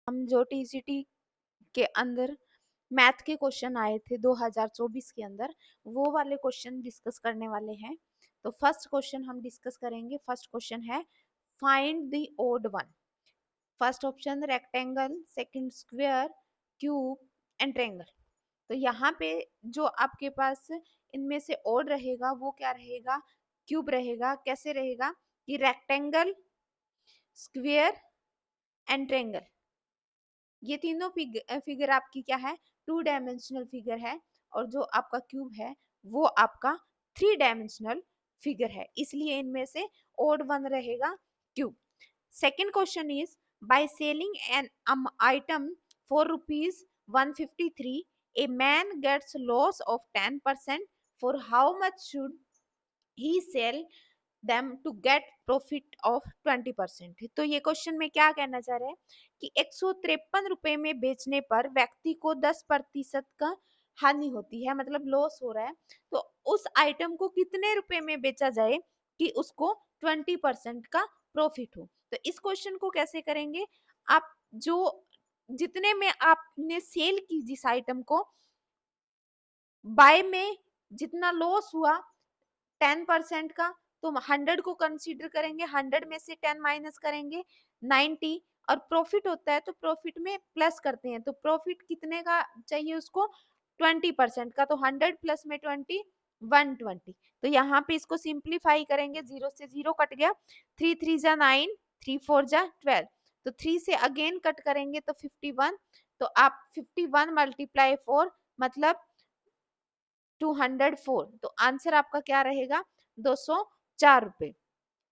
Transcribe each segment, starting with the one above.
हम जो टीजीटी के अंदर मैथ के क्वेश्चन आए थे 2024 के अंदर, वो वाले क्वेश्चन डिस्कस करने वाले हैं। तो फर्स्ट क्वेश्चन हम डिस्कस करेंगे। फर्स्ट क्वेश्चन है find the odd one. First option rectangle, second square, cube and triangle. तो यहाँ पे जो आपके पास इनमें से ओड रहेगा वो क्या रहेगा, क्यूब रहेगा। कैसे रहेगा कि रेक्टेंगल, स्क्वायर एंड ट्रायंगल, ये तीनों फिगर आपकी क्या है, 2 डायमेंशनल फिगर है। और जो आपका क्यूब है वो आपका 3 डायमेंशनल फिगर है, इसलिए इनमें से ओड वन रहेगा cube. Second question is by selling an item for ₹153 a man gets loss of 10%. For how much should he sell them to get profit of 20%? तो ये क्वेश्चन में क्या कहना चाह रहे हैं कि 153 रुपए में बेचने पर व्यक्ति को 10% का हानि होती है, मतलब लॉस हो रहा है। तो उस आइटम को कितने रुपए में बेचा जाए कि उसको 20% का प्रॉफिट हो। तो इस क्वेश्चन को कैसे करेंगे, आप जो जितने में आपने सेल की जिस आइटम को, बाय में जितना लॉस हुआ 10% का, तो 100 को कंसीडर करेंगे, 100 में से 10 माइनस करेंगे 90, और प्रॉफिट होता है तो प्रॉफिट में प्लस करते हैं। तो प्रॉफिट कितने का चाहिए उसको, 20% का। तो 100 प्लस में 20, 120। तो यहाँ पे इसको सिंप्लीफाई करेंगे, 0 से 0 कट गया, 3 3 जा 9, 3 4 जा 12। तो 3 से अगेन कट करेंगे तो 51। तो आप 51 मल्टीप्लाई 4 मतलब 204। तो आंसर आपका क्या रहेगा, 204 रुपए।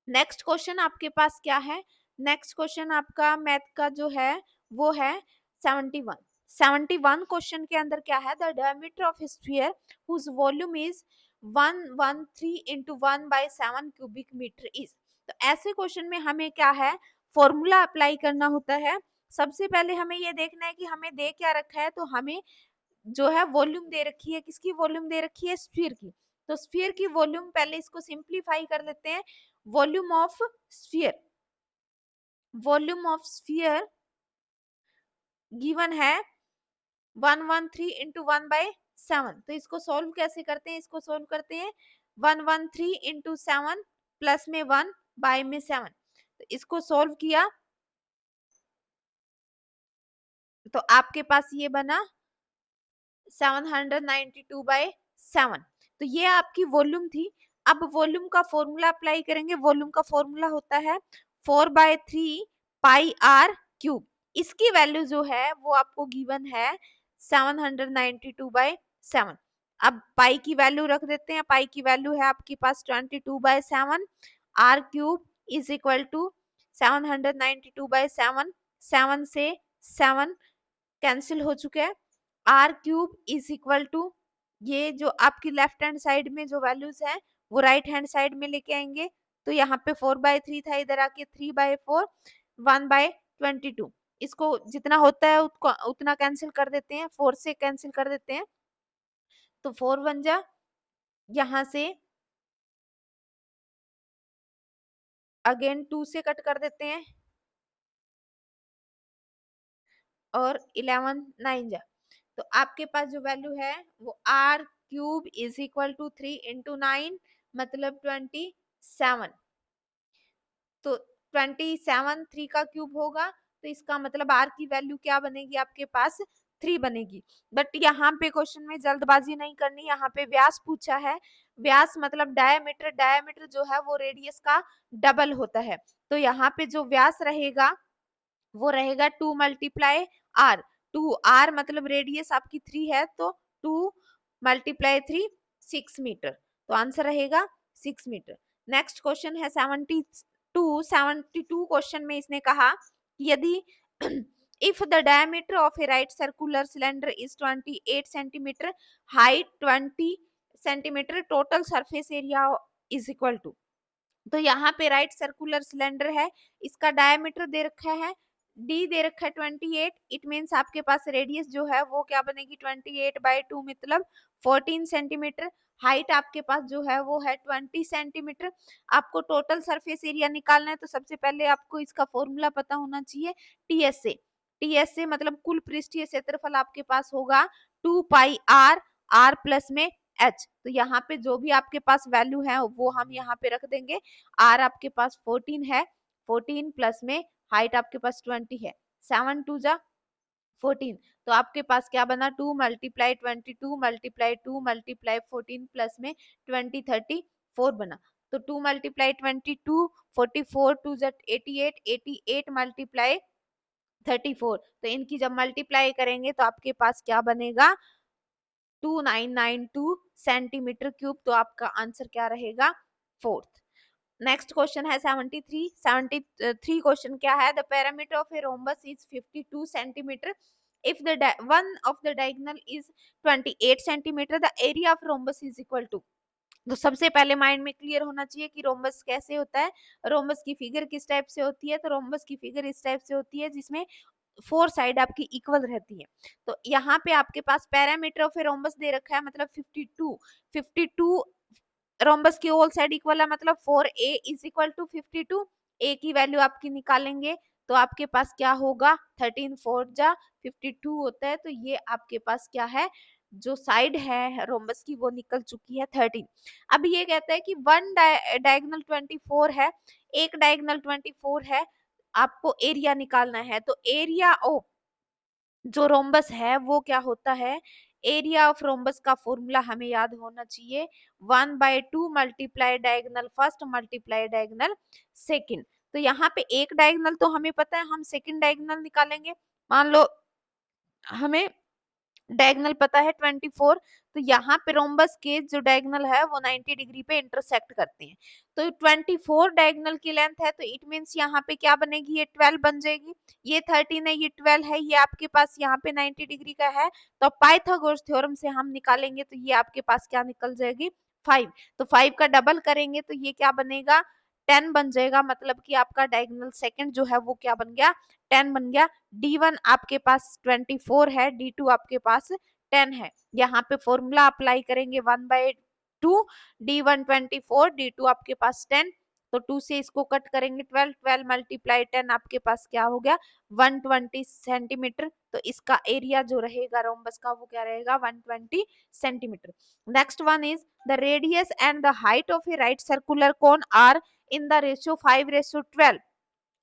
नेक्स्ट क्वेश्चन आपके पास क्या है, नेक्स्ट क्वेश्चन आपका मैथ का जो है वो है 71। 71 क्वेश्चन के अंदर क्या है, the diameter of sphere whose volume is 113 into 1/7 cubic metre is. तो ऐसे क्वेश्चन में हमें क्या है, फॉर्मूला अप्लाई करना होता है। सबसे पहले हमें ये देखना है कि हमें दे क्या रखा है। तो हमें जो है वॉल्यूम दे रखी है, किसकी वॉल्यूम दे रखी है, स्फीयर की। तो स्फीयर की वॉल्यूम, पहले इसको सिंप्लीफाई कर लेते हैं। Volume of sphere, volume of sphere given है 113 into 1/7। तो इसको सोल्व कैसे करते हैं, इसको सोल्व करते हैं 113 into 7 प्लस में 1 बाय में 7। तो इसको सोल्व किया तो आपके पास ये बना 792/7। तो ये आपकी वॉल्यूम थी। अब वॉल्यूम का फॉर्मूला अप्लाई करेंगे। वॉल्यूम का फॉर्मूला होता है 4/3 पाई आर क्यूब। इसकी वैल्यू जो है वो आपको गिवन है 792/7। अब पाई की वैल्यू रख देते हैं। पाई की वैल्यू है आपके पास 22/7। R cube is equal to 792/7। 7 से 7 कैंसिल हो चुके हैं। R cube is equal to, ये जो आपकी लेफ्ट हैंड साइड में जो वैल्यूज है वो राइट हैंड साइड में लेके आएंगे। तो यहाँ पे 4/3 था, इधर आके 3/4, 1/22। इसको जितना होता है उतना कैंसिल कर देते हैं, 4 से कैंसिल कर देते हैं। तो 4 बन जा, यहाँ से अगेन 2 से कट कर देते हैं और 11 9 जा। तो आपके पास जो वैल्यू है वो R cube is equal to 3 into 9 मतलब 27। तो 27 3 का क्यूब होगा, तो इसका मतलब आर की वैल्यू क्या बनेगी आपके पास, 3 बनेगी। बट यहाँ पे क्वेश्चन में जल्दबाजी नहीं करनी, यहाँ पे व्यास पूछा है। व्यास मतलब डायमीटर, डायमीटर जो है वो रेडियस का डबल होता है। तो यहाँ पे जो व्यास रहेगा वो रहेगा 2 मल्टीप्लाई आर। 2 आर मतलब रेडियस आपकी 3 है, तो 2 मल्टीप्लाई 3 6 मीटर। तो आंसर रहेगा 6 मीटर। नेक्स्ट क्वेश्चन है 72 क्वेश्चन में इसने कहा कि यदि if the diameter of a right circular cylinder is 28 centimeter, height 20 centimeter, total surface area is equal to। तो यहाँ पे राइट सर्कुलर सिलेंडर है, इसका डायमीटर दे रखा है डी, दे रखा है 28। इट मीन्स आपके पास रेडियस जो है वो क्या बनेगी 28/2 मतलब 14 सेंटीमीटर। हाइट आपके पास जो है वो है 20 सेंटीमीटर। आपको टोटल सरफेस एरिया निकालना है, तो सबसे पहले आपको इसका फॉर्मूला पता होना चाहिए टीएस से। टीएस से मतलब कुल पृष्ठीय क्षेत्रफल आपके पास होगा 2 पाई आर, आर प्लस में एच। तो यहाँ पे जो भी आपके पास वैल्यू है वो हम यहाँ पे रख देंगे। आर आपके पास 14 है, 14 प्लस में हाइट आपके पास 20 है, 7 2 जा 14। तो आपके पास क्या बना, 2 मल्टीप्लाई 22 मल्टीप्लाई 2 मल्टीप्लाई 14 प्लस में 20 34 बना। तो 2 मल्टीप्लाई 22 44 2 जा 88, 88 मल्टीप्लाई 34। तो इनकी जब मल्टीप्लाई करेंगे तो आपके पास क्या बनेगा, 2992 सेंटीमीटर क्यूब। तो आपका आंसर क्या रहेगा, फोर्थ। नेक्स्ट क्वेश्चन है 73 क्वेश्चन क्या है, the parameter of a rhombus is 52 centimetre if the one of the diagonal is 28 centimetre, the area of rhombus is equal to। तो सबसे पहले माइंड में क्लियर होना चाहिए कि रोम्बस कैसे होता है, रोम्बस की फिगर किस टाइप से होती है। तो रोम्बस की फिगर इस टाइप से होती है जिसमें 4 साइड आपकी इक्वल रहती है। तो यहाँ पे आपके पास पैरामीटर ऑफ ए रोम्बस दे रखा है, मतलब 52 रोम्बस की ऑल साइड इक्वल है, मतलब 4a is equal to 52। a की वैल्यू आपकी निकालेंगे तो आपके पास क्या होगा, 13 4 जा 52 होता है। तो ये आपके पास क्या है, जो साइड है रोम्बस की वो निकल चुकी है 13। अब ये कहता है कि वन डायगोनल 24 है, एक डायगोनल 24 है, आपको एरिया निकालना है। तो एरिया ऑफ जो रोम्बस है वो क्या होता है, एरिया ऑफ रोम्बस का फॉर्मूला हमें याद होना चाहिए, 1/2 multiply diagonal first multiply diagonal second. तो यहाँ पे एक डायगोनल तो हमें पता है, हम सेकंड डायगोनल निकालेंगे। मान लो हमें डायगोनल पता है 24, तो यहाँ पे रोम्बस के जो डायगोनल है वो 90 डिग्री पे इंटरसेक्ट करते हैं। तो 24 डायगोनल की लेंथ है, तो इट मींस यहाँ पे क्या बनेगी, ये 12 बन जाएगी। ये 13 है, ये 12 है, ये आपके पास यहाँ पे 90 डिग्री का है। तो पाइथागोरस थ्योरम से हम निकालेंगे तो ये आपके पास क्या निकल जाएगी, 5। तो 5 का डबल करेंगे तो ये क्या बनेगा, 10 बन जाएगा। मतलब कि आपका डायगोनल सेकंड जो है वो क्या बन गया, 10 बन गया। D1 आपके पास 24 है, D2 आपके पास 10 है। यहाँ पे फॉर्मूला अप्लाई करेंगे 1/2, D1 24, D2 आपके पास 10। तो 2 से इसको कट करेंगे 12, 12 मल्टीप्लाई 10 आपके पास क्या हो गया, 120 सेंटीमीटर। तो इसका एरिया जो रहेगा रोम्बस का वो क्या रहेगा, 120 centimetre. Next one is the radius and the height of a right circular cone are in the ratio 5:12,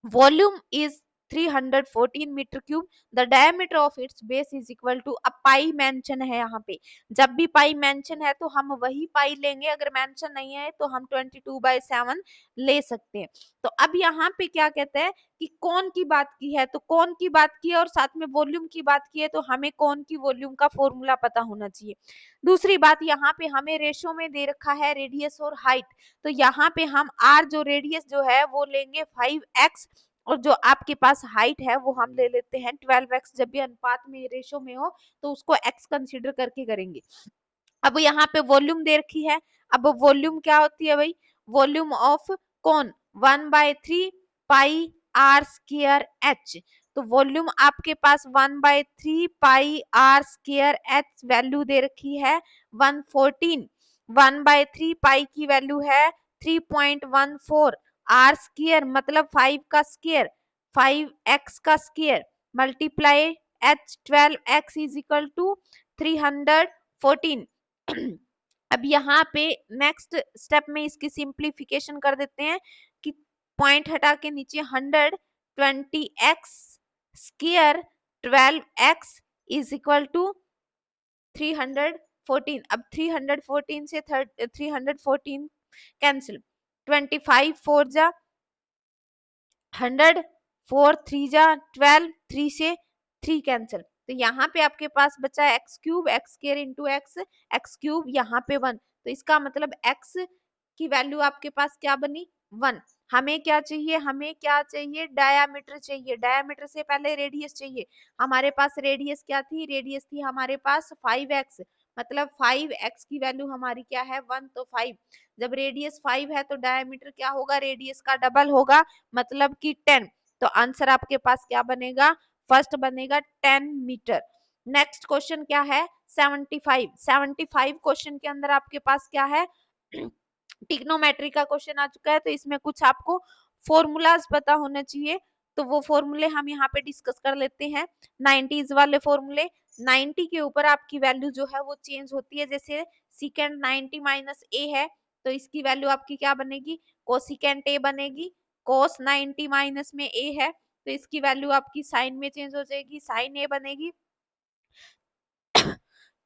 volume is 314 metre cube, the diameter of its base is equal to. अब pi mention है यहाँ पे, जब भी पाई mention है तो हम वही पाई लेंगे, अगर मेंशन नहीं है तो हम 22/7 ले सकते हैं। तो अब यहाँ पे क्या कहते हैं कि कौन की बात की है, तो कौन की बात की है और साथ में वॉल्यूम की बात की है, तो हमें कौन की वॉल्यूम का फॉर्मूला पता होना चाहिए। दूसरी बात, यहाँ पे हमें रेशो में दे रखा है रेडियस और हाइट, तो यहाँ पे हम आर जो रेडियस जो है वो लेंगे 5x, और जो आपके पास हाइट है वो हम ले लेते हैं 12x। जब भी अनुपात में रेशो में हो तो उसको x कंसीडर करके करेंगे। अब यहाँ पे वॉल्यूम दे रखी है, अब वॉल्यूम क्या होती है भाई, वॉल्यूम ऑफ कौन, 1/3 पाई आर स्क्वायर एच। तो वॉल्यूम आपके पास 1/3 पाई आर स्क्वायर एच वैल्यू दे रखी है 114। 1/3 पाई की वैल्यू है 3.14, आर स्क्वायर मतलब 5 का स्क्वायर, 5x का square multiply H 12x is equal to 314। अब यहाँ पे नेक्स्ट स्टेप में इसकी सिंप्लीफिकेशन कर देते हैं कि पॉइंट हटा के नीचे 120x square 12x is equal to 314। अब 314 से 314 कैंसिल, 25 4 जा 100, 4 3 जा 12, 3 से 3 कैंसिल। तो यहाँ पे आपके पास बचा x cube, x square into x, x cube यहाँ पे 1। तो इसका मतलब एक्स की वैल्यू आपके पास क्या बनी, 1। हमें क्या चाहिए, हमें क्या चाहिए, डायामीटर चाहिए। डायामीटर से पहले रेडियस चाहिए। हमारे पास रेडियस क्या थी, रेडियस थी हमारे पास 5x, मतलब 5x की वैल्यू हमारी क्या है, 1। तो 5, जब रेडियस 5 है तो डायामीटर क्या होगा, रेडियस का डबल होगा, मतलब कि 10। तो आंसर आपके पास क्या बनेगा, फर्स्ट बनेगा 10 मीटर। नेक्स्ट क्वेश्चन क्या है, 75 क्वेश्चन के अंदर आपके पास क्या है, टिग्नोमेट्री का क्वेश्चन आ चुका है। तो इसमें कुछ आपको फॉर्मूलाज पता होना चाहिए। तो वो फॉर्मूले हम यहाँ पे डिस्कस कर लेते हैं। 90s वाले फॉर्मूले, 90 के ऊपर आपकी वैल्यू जो है वो चेंज होती है। जैसे सिकेंड 90 माइनस ए है, तो इसकी वैल्यू आपकी क्या बनेगी, कोसिकेंट ए बनेगी। कोस 90 माइनस में ए है, तो इसकी वैल्यू आपकी साइन में चेंज हो जाएगी, साइन ए बनेगी।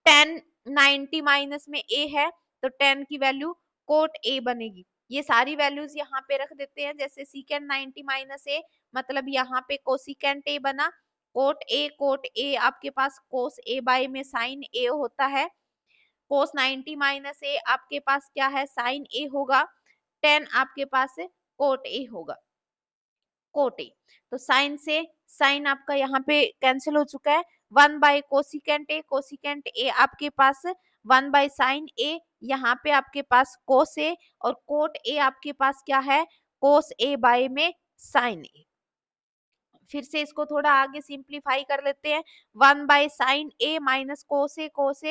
10 90 माइनस में ए है, तो 10 की वैल्यू कोट ए बनेगी। ये सारी वैल्यूज यहाँ पे रख देते हैं। जैसे सीकेंड 90 माइनस ए, मतलब यहाँ पे कोसिकेंट ए बना, कोट ए आपके पास कोस ए बाय में साइन ए होता है। कोस 90 माइनस ए आपके पास क्या है, साइन ए होगा। 10 आपके पास कोट ए होगा, कोट ए। तो साइन से साइन आपका यहाँ पे कैंसिल हो चुका है। 1 बाय कोसिकेंट ए आपके पास 1 बाय साइन ए, यहाँ पे आपके पास कोस ए, और कोट ए आपके पास क्या है, कोस ए बाय में साइन ए। फिर से इसको थोड़ा आगे सिंप्लीफाई कर लेते हैं। 1 by sine A minus cos A, cos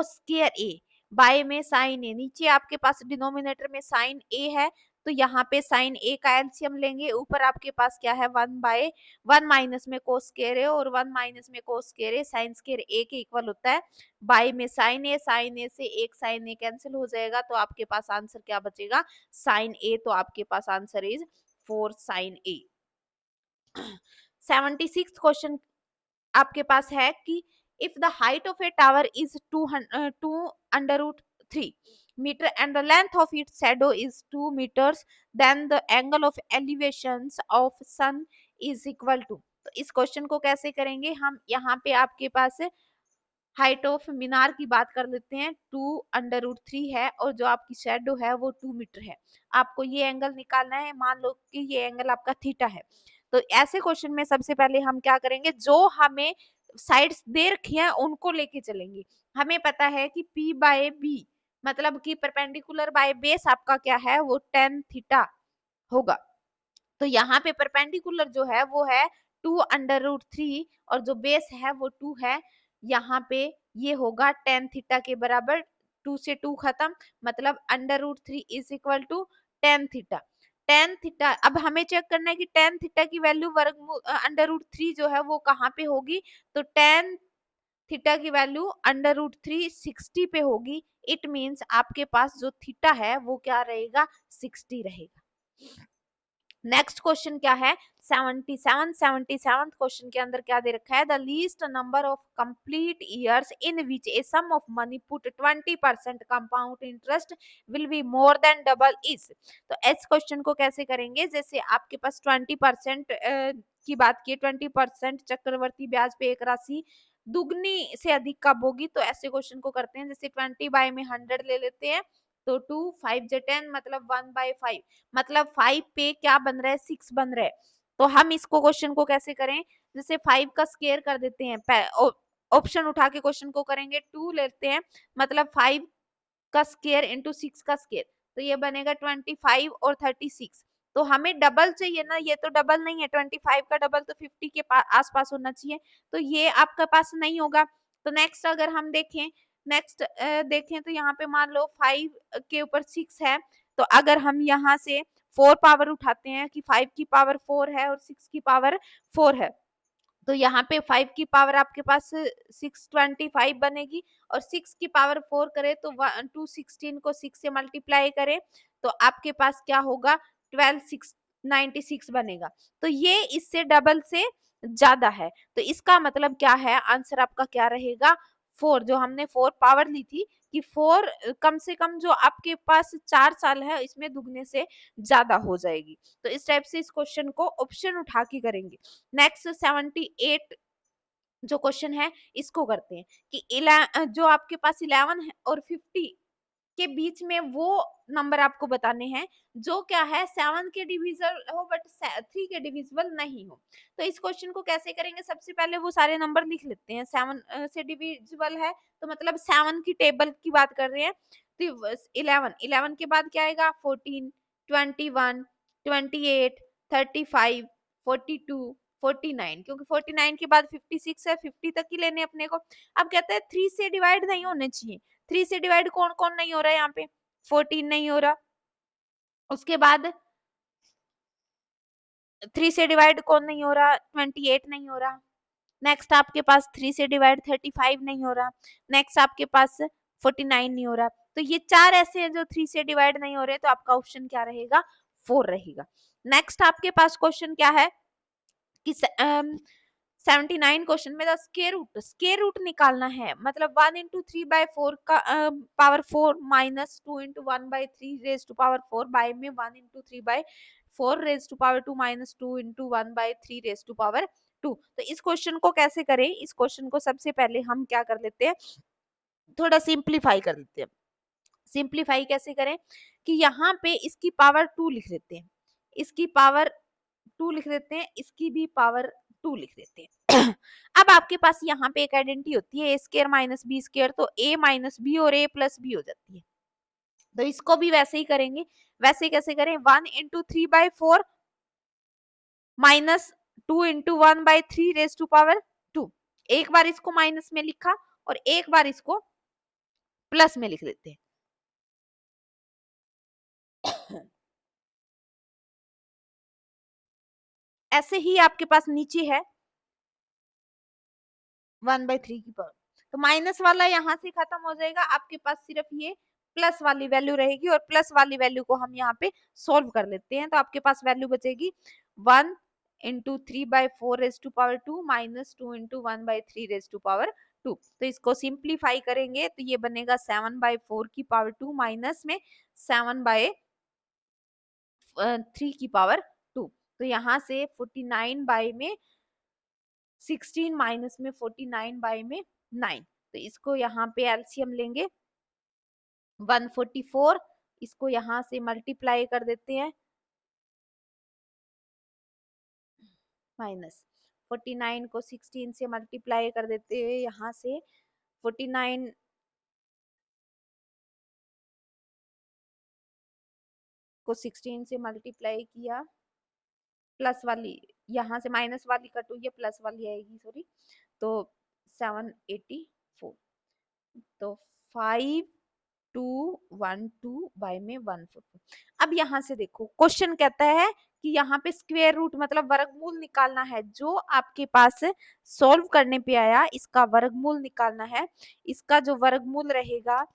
square A by में साइन ए। नीचे आपके पास डिनोमिनेटर में साइन ए है, तो यहाँ पे साइन ए का एलसीएम लेंगे। ऊपर आपके पास क्या है, 1 बाय 1 माइनस में कोस स्क्वायर ए, और 1 माइनस में कोस स्क्वायर ए साइन स्क्वायर ए के इक्वल होता है। बाय में साइन ए से एक साइन ए कैंसिल हो जाएगा, तो आपके पास आंसर क्या बचेगा, साइन ए। तो आपके पास answer is 4 sine A. 76 question आपके पास है कि if the height of a tower is 2 under root 3 metre and the length of its shadow is 2 metres, then the angle of elevation of sun is equal to. तो इस question को कैसे करेंगे हम, यहाँ पे आपके पास हाइट ऑफ मीनार की बात कर लेते हैं, 2 अंडर रूट 3 है, और जो आपकी शेडो है वो 2 मीटर है। आपको ये एंगल निकालना है, मान लो कि ये एंगल आपका थीटा है। तो ऐसे क्वेश्चन में सबसे पहले हम क्या करेंगे, जो हमें साइड्स दे रखी हैं उनको लेके चलेंगे। हमें पता है कि P बाय बी मतलब कि परपेंडिकुलर बाय बेस आपका क्या है, वो tan थीटा होगा। तो यहाँ पे परपेंडिकुलर जो है वो है 2 अंडर रूट 3, और जो बेस है वो 2 है। यहाँ पे ये होगा tan थीटा के बराबर, 2 से 2 खत्म, मतलब under root 3 is equal to tan theta. tan theta, अब हमें चेक करना है कि tan थीटा की वैल्यू अंडर रूट 3 जो है वो कहाँ पे होगी। तो tan थीटा की वैल्यू अंडर रूट 3 60 पे होगी। इट मीन्स आपके पास जो थीटा है वो क्या रहेगा, 60 रहेगा। नेक्स्ट क्वेश्चन क्या है, 77 क्वेश्चन के अंदर क्या दे रखा है, the least number of complete years in which a sum of money put 20% compound interest will be more than double is. तो इस क्वेश्चन को कैसे करेंगे, जैसे आपके पास 20% की बात की, 20% चक्रवर्ती ब्याज पे एक राशि दुगनी से अधिक कब होगी। तो ऐसे क्वेश्चन को करते हैं, जैसे 20 बाय में 100 ले लेते हैं, तो 2 5 जे 10 मतलब 1 बाय 5, मतलब 5 पे क्या बन रहा है, 6 बन रहा है। तो हम इसको क्वेश्चन को कैसे करें, जैसे 5 का स्क्वायर कर देते हैं, ऑप्शन उठा के क्वेश्चन को करेंगे, 2 लेते हैं, मतलब 5 का स्क्वायर इंटू 6 का स्क्वायर, तो ये बनेगा 25 और 36। तो हमें डबल चाहिए ना, ये तो डबल नहीं है, 25 का डबल तो 50 के आसपास होना चाहिए, तो ये आपके पास नहीं होगा। तो नेक्स्ट अगर हम देखें, नेक्स्ट देखें तो यहाँ पे मान लो 5 के ऊपर 6 है, तो अगर हम यहाँ से 4 पावर उठाते हैं कि 5 की पावर 4 है और 6 की पावर 4 है, तो यहाँ पे 5 की पावर आपके पास 625 बनेगी, और 6 की पावर 4 करे तो 216 को 6 से मल्टीप्लाई करें तो आपके पास क्या होगा, 12696 बनेगा। तो ये इससे डबल से ज्यादा है, तो इसका मतलब क्या है, आंसर आपका क्या रहेगा, 4। जो हमने 4 पावर ली थी कि 4 कम से कम जो आपके पास 4 साल है इसमें दुगने से ज्यादा हो जाएगी। तो इस टाइप से इस क्वेश्चन को ऑप्शन उठा के करेंगे। नेक्स्ट 78 जो क्वेश्चन है इसको करते हैं कि जो आपके पास 11 है और 50 के बीच में वो नंबर आपको बताने हैं जो क्या है 7 के डिविजिबल हो बट 3 के डिविजिबल नहीं हो। तो इस क्वेश्चन को कैसे करेंगे, सबसे पहले वो सारे नंबर लिख लेते हैं। 7 से डिविजिबल है तो मतलब 7 की टेबल की बात कर रहे हैं, तो 11 के बाद क्या आएगा, 14 21 28 35 42 49, क्योंकि 49 के बाद 56 है, 50 तक ही लेने अपने को। अब कहते हैं 3 से डिवाइड नहीं होने चाहिए, 3 से डिवाइड कौन कौन नहीं हो रहा है, यहाँ पे 14 नहीं हो रहा, उसके बाद 3 से डिवाइड कौन नहीं हो रहा, 28 नहीं हो रहा। नेक्स्ट आपके पास 3 से डिवाइड 35 नहीं हो रहा। नेक्स्ट आपके पास 49 नहीं हो रहा। तो ये चार ऐसे हैं जो 3 से डिवाइड नहीं हो रहे, तो आपका ऑप्शन क्या रहेगा, 4 रहेगा। नेक्स्ट आपके पास क्वेश्चन क्या है कि 79 क्वेश्चन में स्केयर रूट निकालना है, मतलब 1 इंटू 3/4 का power 4 minus 2 into 1/3 raise to power 4 by में 1 into 3/4 raise to power 2 minus 2 into 1/3 raise to power 2। तो इस क्वेश्चन को कैसे करें, इस क्वेश्चन को सबसे पहले हम क्या कर लेते हैं, थोड़ा सिंप्लीफाई कर लेते हैं। सिंप्लीफाई कैसे करें कि यहाँ पे इसकी पावर 2 लिख देते हैं, इसकी पावर 2 लिख देते हैं, इसकी भी पावर 2 लिख देते हैं। अब आपके पास यहाँ पे एक आइडेंटिटी होती है ए स्केयर माइनस बी स्केयर, तो a माइनस बी और a प्लस बी हो जाती है। तो इसको भी वैसे ही करेंगे। वैसे कैसे करें, 1 into 3/4 minus 2 into 1/3 raise to power 2। एक बार इसको माइनस में लिखा और एक बार इसको प्लस में लिख देते हैं। ऐसे ही आपके पास नीचे है 1/3 की पावर, तो माइनस वाला यहाँ से खत्म हो जाएगा, आपके पास सिर्फ ये प्लस वाली वैल्यू रहेगी, और प्लस वाली वैल्यू को हम यहाँ पे सोल्व कर लेते हैं। तो आपके पास वैल्यू बचेगी 1 into 3/4 raise to power 2 minus 2 into 1/3 raise to power 2। तो इसको सिंप्लीफाई करेंगे तो ये बनेगा 7/4 की पावर 2 माइनस में 7/3 की पावर 2। तो यहाँ से 49 बाय में 16 माइनस में 49 बाय में 9। तो इसको यहाँ पे एलसीएम लेंगे 144, इसको यहाँ से मल्टीप्लाई कर देते हैं माइनस 49 को 16 से मल्टीप्लाई कर देते हैं, यहाँ से 49 को 16 से मल्टीप्लाई किया, प्लस वाली यहाँ से माइनस वाली कट हुई है, प्लस वाली आएगी, सॉरी, तो 784। तो 5212 बाय में 144। अब यहाँ से देखो क्वेश्चन कहता है कि यहाँ पे स्क्वायर रूट मतलब वर्गमूल निकालना है, जो आपके पास सॉल्व करने पे आया इसका वर्गमूल निकालना है। इसका जो वर्गमूल रहेगा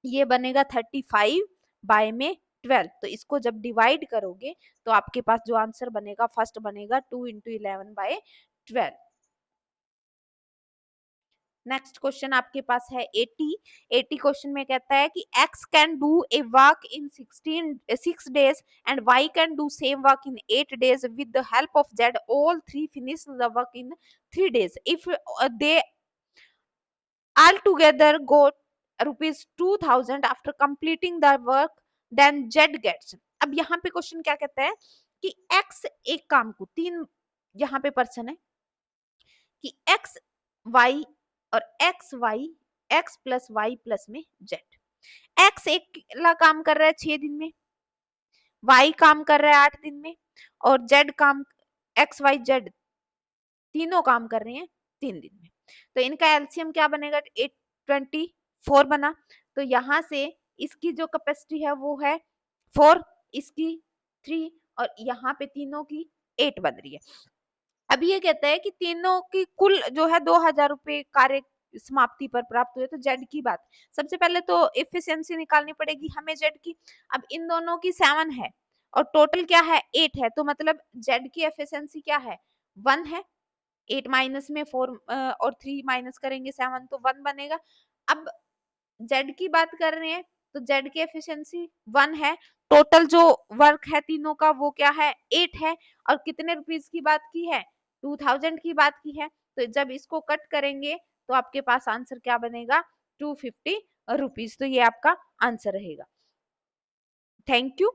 ये बनेगा 35 बाय में 12। तो इसको जब डिवाइड करोगे तो आपके पास जो आंसर बनेगा फर्स्ट बनेगा 2 इंटू 11/12। नेक्स्ट क्वेश्चन आपके पास है 80 क्वेश्चन में कहता है कि x can do a work in 6 days and y can do same work in 8 days with the help of z all three finish the work in 3 days if they all together got ₹2000 after completing the work then z gets। अब यहाँ पे question क्या कहता है कि x एक काम को, तीन यहाँ पे पर्सन है कि x y और x प्लस y प्लस में z। x एक ला काम कर रहा है 6 दिन में, y काम कर रहा है 8 दिन में, और z काम x y z तीनों काम कर रहे हैं 3 दिन में। तो इनका एलसीएम क्या बनेगा, 824 बना। तो यहाँ से इसकी जो कैपेसिटी है वो है 4, इसकी 3, और यहाँ पे तीनों की 8 बन रही है। अब ये कहता है कि तीनों की कुल जो है 2000 रुपए कार्य समाप्ति पर प्राप्त हुए। तो जेड की बात, सबसे पहले तो एफिशिएंसी निकालनी पड़ेगी हमें जेड की। अब इन दोनों की 7 है और टोटल क्या है 8 है, तो मतलब जेड की एफिशिएंसी क्या है 1 है। 8 माइनस में 4 और 3 माइनस करेंगे 7, तो 1 बनेगा। अब जेड की बात कर रहे हैं तो जेड की एफिशिएंसी 1 है, टोटल जो वर्क है तीनों का वो क्या है 8 है, और कितने रुपीस की बात की है 2000 की बात की है। तो जब इसको कट करेंगे तो आपके पास आंसर क्या बनेगा 250 रुपीस। तो ये आपका आंसर रहेगा। Thank you.